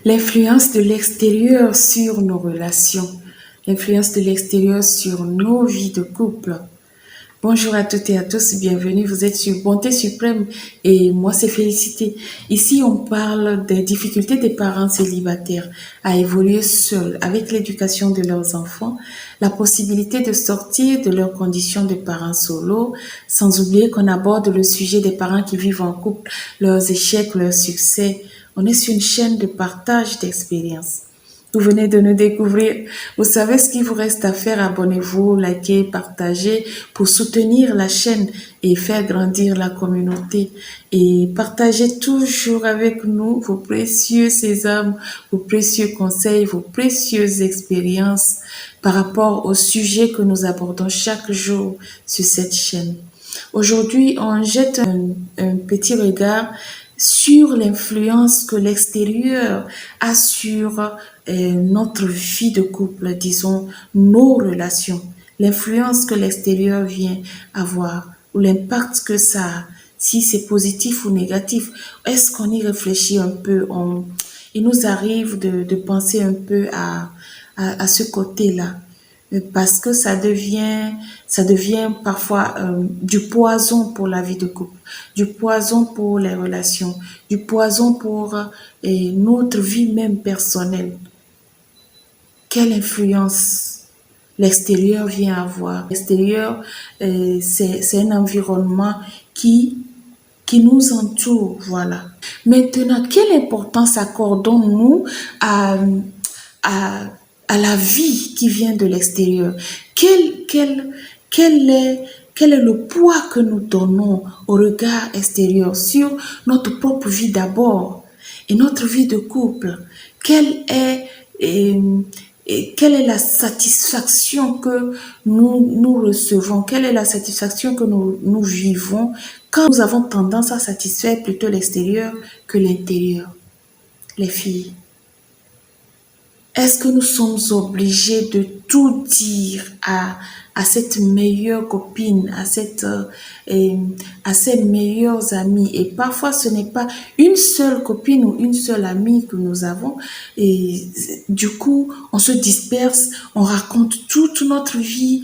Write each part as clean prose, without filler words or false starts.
L'influence de l'extérieur sur nos relations, l'influence de l'extérieur sur nos vies de couple. Bonjour à toutes et à tous, bienvenue, vous êtes sur Bonté Suprême et moi c'est Félicité. Ici on parle des difficultés des parents célibataires à évoluer seuls avec l'éducation de leurs enfants, la possibilité de sortir de leurs conditions de parents solo, sans oublier qu'on aborde le sujet des parents qui vivent en couple, leurs échecs, leurs succès. On est sur une chaîne de partage d'expériences. Vous venez de nous découvrir. Vous savez ce qu'il vous reste à faire. Abonnez-vous, likez, partagez pour soutenir la chaîne et faire grandir la communauté. Et partagez toujours avec nous vos précieux sésames, vos précieux conseils, vos précieuses expériences par rapport au sujet que nous abordons chaque jour sur cette chaîne. Aujourd'hui, on jette un petit regard sur l'influence que l'extérieur a sur notre vie de couple, disons, nos relations, l'influence que l'extérieur vient avoir ou l'impact que ça a, si c'est positif ou négatif. Est-ce qu'on y réfléchit un peu? Il nous arrive de penser un peu à ce côté-là parce que ça devient parfois du poison pour la vie de couple, du poison pour les relations, du poison pour notre vie même personnelle. Quelle influence l'extérieur vient avoir? L'extérieur, c'est un environnement qui nous entoure, voilà. Maintenant, quelle importance accordons-nous à, à la vie qui vient de l'extérieur? Quel est, quel est le poids que nous donnons au regard extérieur sur notre propre vie d'abord et notre vie de couple? Quelle est, et quelle est la satisfaction que nous recevons? Quelle est la satisfaction que nous vivons quand nous avons tendance à satisfaire plutôt l'extérieur que l'intérieur? Les filles, est-ce que nous sommes obligés de tout dire à cette meilleure copine, à ces meilleurs amis? Et parfois, ce n'est pas une seule copine ou une seule amie que nous avons. Et du coup, on se disperse, on raconte toute notre vie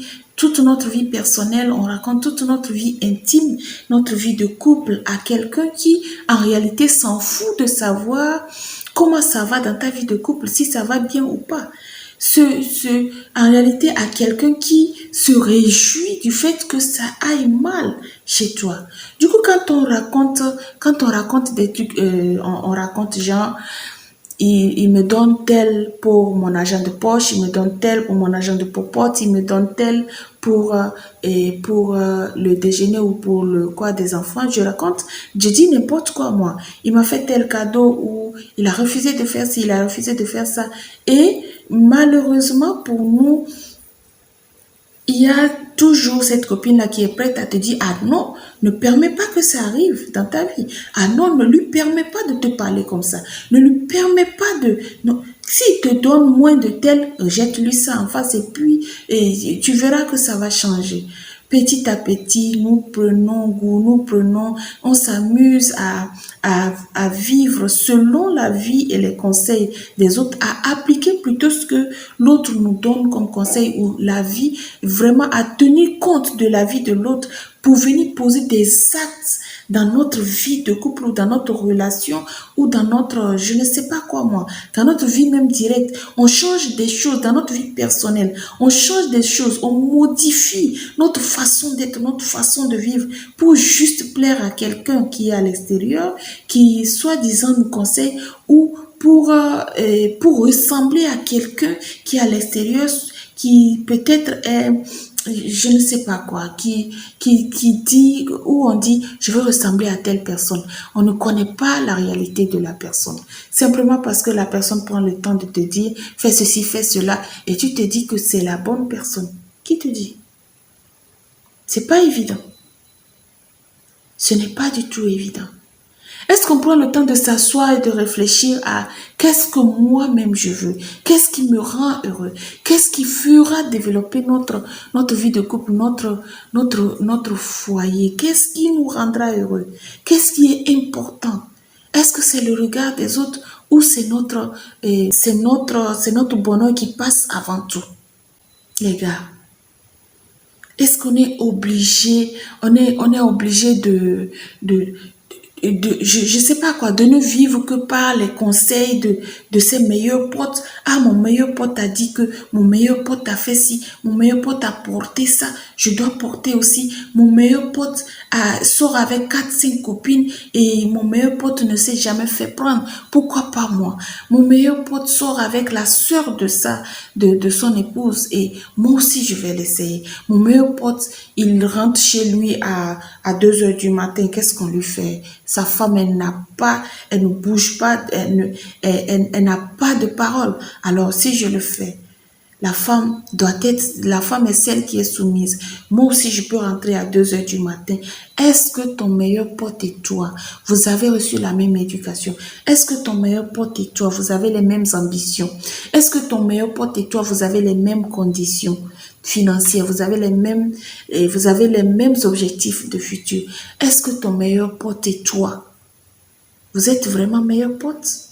personnelle, on raconte toute notre vie intime, notre vie de couple à quelqu'un qui, en réalité, s'en fout de savoir comment ça va dans ta vie de couple, si ça va bien ou pas. En réalité, à quelqu'un qui se réjouit du fait que ça aille mal chez toi. Du coup, quand on raconte des trucs, on raconte genre, il me donne tel pour mon argent de poche, il me donne tel pour mon argent de popote, il me donne tel pour, le déjeuner ou pour le quoi des enfants. Je dis n'importe quoi moi. Il m'a fait tel cadeau ou il a refusé de faire ci, il a refusé de faire ça. Et malheureusement pour nous, il y a toujours cette copine-là qui est prête à te dire, ah non, ne permets pas que ça arrive dans ta vie. Ah non, ne lui permets pas de te parler comme ça. Ne lui permets pas de... Non. S'il te donne moins de tel, jette-lui ça en face et puis tu verras que ça va changer. Petit à petit, nous prenons goût, on s'amuse à vivre selon la vie et les conseils des autres, à appliquer plutôt ce que l'autre nous donne comme conseil ou la vie, vraiment à tenir compte de la vie de l'autre pour venir poser des actes dans notre vie de couple ou dans notre relation ou dans notre, je ne sais pas quoi moi, dans notre vie même directe. On change des choses dans notre vie personnelle. On change des choses, on modifie notre façon d'être, notre façon de vivre pour juste plaire à quelqu'un qui est à l'extérieur, qui soi-disant nous conseille ou pour ressembler à quelqu'un qui est à l'extérieur, qui peut-être est je ne sais pas quoi, qui dit, ou on dit, je veux ressembler à telle personne. On ne connaît pas la réalité de la personne. Simplement parce que la personne prend le temps de te dire, fais ceci, fais cela, et tu te dis que c'est la bonne personne. Qui te dit? C'est pas évident. Ce n'est pas du tout évident. Est-ce qu'on prend le temps de s'asseoir et de réfléchir à qu'est-ce que moi-même je veux? Qu'est-ce qui me rend heureux? Qu'est-ce qui fera développer notre vie de couple, notre foyer? Qu'est-ce qui nous rendra heureux? Qu'est-ce qui est important? Est-ce que c'est le regard des autres ou c'est notre bonheur qui passe avant tout? Les gars, est-ce qu'on est obligé, on est obligé de, je sais pas quoi, de ne vivre que par les conseils de ses meilleurs potes. Ah, mon meilleur pote a dit que, mon meilleur pote a fait ci, mon meilleur pote a porté ça, je dois porter aussi. Mon meilleur pote sort avec quatre, cinq copines et mon meilleur pote ne s'est jamais fait prendre. Pourquoi pas moi? Mon meilleur pote sort avec la sœur de son épouse et moi aussi je vais l'essayer. Mon meilleur pote, il rentre chez lui à 2 heures du matin. Qu'est-ce qu'on lui fait? Sa femme, elle ne bouge pas, elle n'a pas de parole. Alors, si je le fais, la femme est celle qui est soumise. Moi aussi, je peux rentrer à 2 heures du matin. Est-ce que ton meilleur pote et toi, vous avez reçu la même éducation? Est-ce que ton meilleur pote et toi, vous avez les mêmes ambitions? Est-ce que ton meilleur pote et toi, vous avez les mêmes conditions financières? Vous avez les mêmes objectifs de futur? Est-ce que ton meilleur pote et toi, vous êtes vraiment meilleurs potes?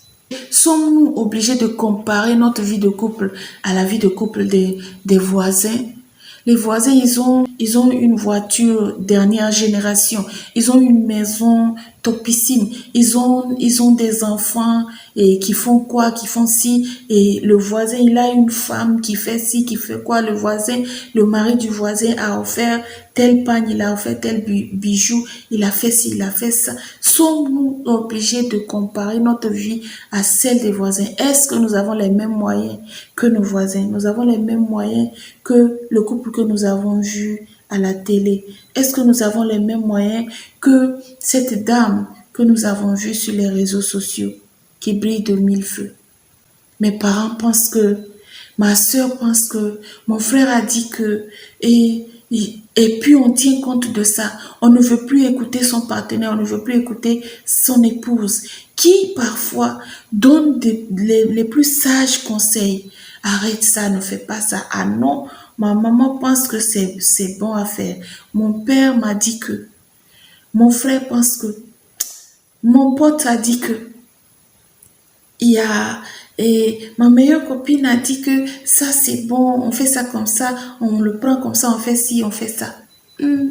Sommes-nous obligés de comparer notre vie de couple à la vie de couple des voisins? Les voisins, ils ont une voiture dernière génération. Ils ont une maison topissime. Ils ont des enfants et qui font quoi, qui font ci. Et le voisin, il a une femme qui fait ci, qui fait quoi. Le voisin, le mari du voisin a offert tel pagne, il a offert tel bijou, il a fait ci, il a fait ça. Sommes-nous obligés de comparer notre vie à celle des voisins? Est-ce que nous avons les mêmes moyens que nos voisins? Nous avons les mêmes moyens que le couple que nous avons vu à la télé? Est-ce que nous avons les mêmes moyens que cette dame que nous avons vue sur les réseaux sociaux qui brille de mille feux? Mes parents pensent que, ma soeur pense que, mon frère a dit que, et puis on tient compte de ça. On ne veut plus écouter son partenaire, on ne veut plus écouter son épouse, qui parfois donne les plus sages conseils. Arrête ça, ne fais pas ça. Ah non, ma maman pense que c'est bon à faire. Mon père m'a dit que, mon frère pense que, mon pote a dit que, il y a, et ma meilleure copine a dit que ça c'est bon, on fait ça comme ça, on le prend comme ça, on fait ci, on fait ça. Hmm.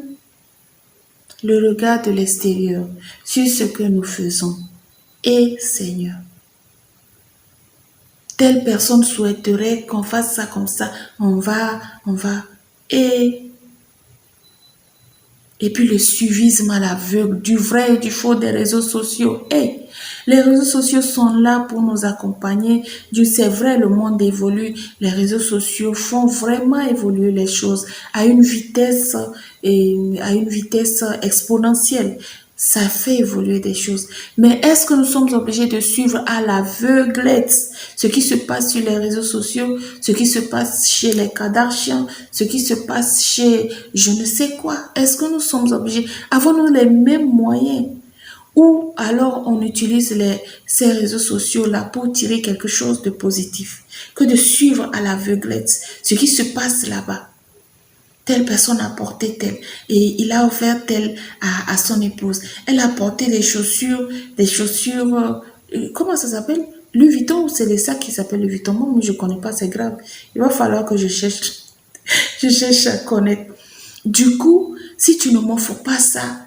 Le regard de l'extérieur sur ce que nous faisons. Et Seigneur, telle personne souhaiterait qu'on fasse ça comme ça, on va, et, et puis le suivisme à l'aveugle du vrai et du faux des réseaux sociaux. Et les réseaux sociaux sont là pour nous accompagner. Dieu, c'est vrai, le monde évolue. Les réseaux sociaux font vraiment évoluer les choses à une vitesse exponentielle. Ça fait évoluer des choses. Mais est-ce que nous sommes obligés de suivre à l'aveuglette ce qui se passe sur les réseaux sociaux, ce qui se passe chez les Kardashians, ce qui se passe chez je ne sais quoi? Est-ce que nous sommes obligés? Avons-nous les mêmes moyens? Ou alors on utilise ces réseaux sociaux-là pour tirer quelque chose de positif, que de suivre à l'aveuglette ce qui se passe là-bas. Telle personne a porté tel et il a offert tel à son épouse. Elle a porté des chaussures, comment ça s'appelle? Louis Vuitton ou c'est les sacs qui s'appellent Louis Vuitton? Moi, je ne connais pas, c'est grave. Il va falloir que je cherche à connaître. Du coup, si tu ne m'offres pas ça,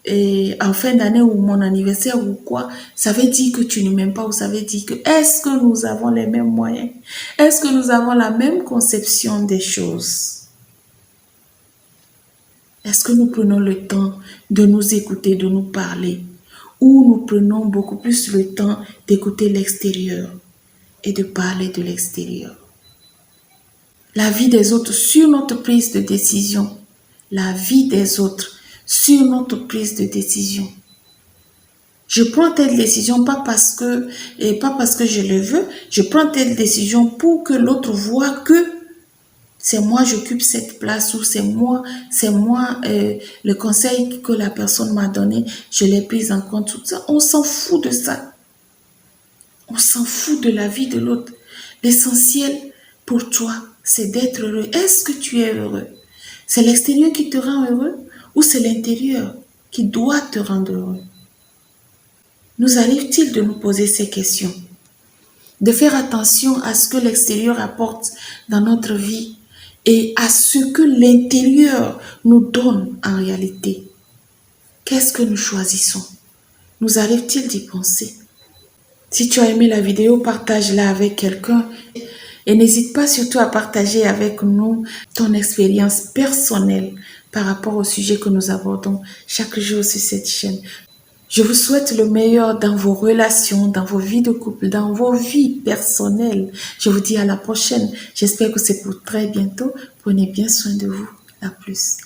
et en fin d'année ou mon anniversaire ou quoi, ça veut dire que tu ne m'aimes pas ou ça veut dire que est-ce que nous avons les mêmes moyens? Est-ce que nous avons la même conception des choses? Est-ce que nous prenons le temps de nous écouter, de nous parler? Ou nous prenons beaucoup plus le temps d'écouter l'extérieur et de parler de l'extérieur? La vie des autres sur notre prise de décision. La vie des autres sur notre prise de décision. Je prends telle décision pas parce que je le veux, je prends telle décision pour que l'autre voit que c'est moi j'occupe cette place ou c'est moi le conseil que la personne m'a donné, je l'ai pris en compte. Tout ça, on s'en fout de ça. On s'en fout de la vie de l'autre. L'essentiel pour toi, c'est d'être heureux. Est-ce que tu es heureux? C'est l'extérieur qui te rend heureux ou c'est l'intérieur qui doit te rendre heureux? Nous arrive-t-il de nous poser ces questions? de faire attention à ce que l'extérieur apporte dans notre vie et à ce que l'intérieur nous donne en réalité. Qu'est-ce que nous choisissons? Nous arrive-t-il d'y penser? Si tu as aimé la vidéo, partage-la avec quelqu'un et n'hésite pas surtout à partager avec nous ton expérience personnelle par rapport au sujet que nous abordons chaque jour sur cette chaîne. Je vous souhaite le meilleur dans vos relations, dans vos vies de couple, dans vos vies personnelles. Je vous dis à la prochaine. J'espère que c'est pour très bientôt. Prenez bien soin de vous. À plus.